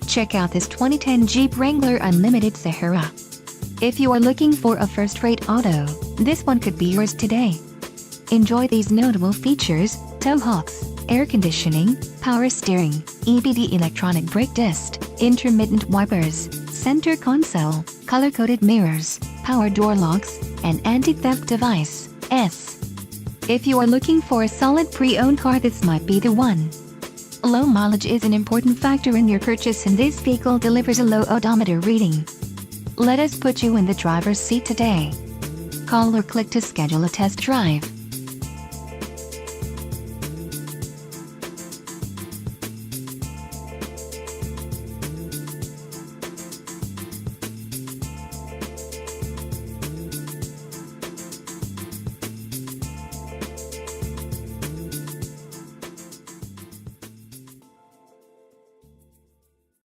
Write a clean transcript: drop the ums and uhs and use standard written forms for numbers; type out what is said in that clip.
Check out this 2010 Jeep Wrangler Unlimited Sahara. If you are looking for a first-rate auto, this one could be yours today. Enjoy these notable features: tow hooks, air conditioning, power steering, EBD electronic brake disc, intermittent wipers, center console, color-coded mirrors, power door locks, and anti-theft device. If you are looking for a solid pre-owned car, this might be the one. Low mileage is an important factor in your purchase, and this vehicle delivers a low odometer reading. Let us put you in the driver's seat today. Call or click to schedule a test drive.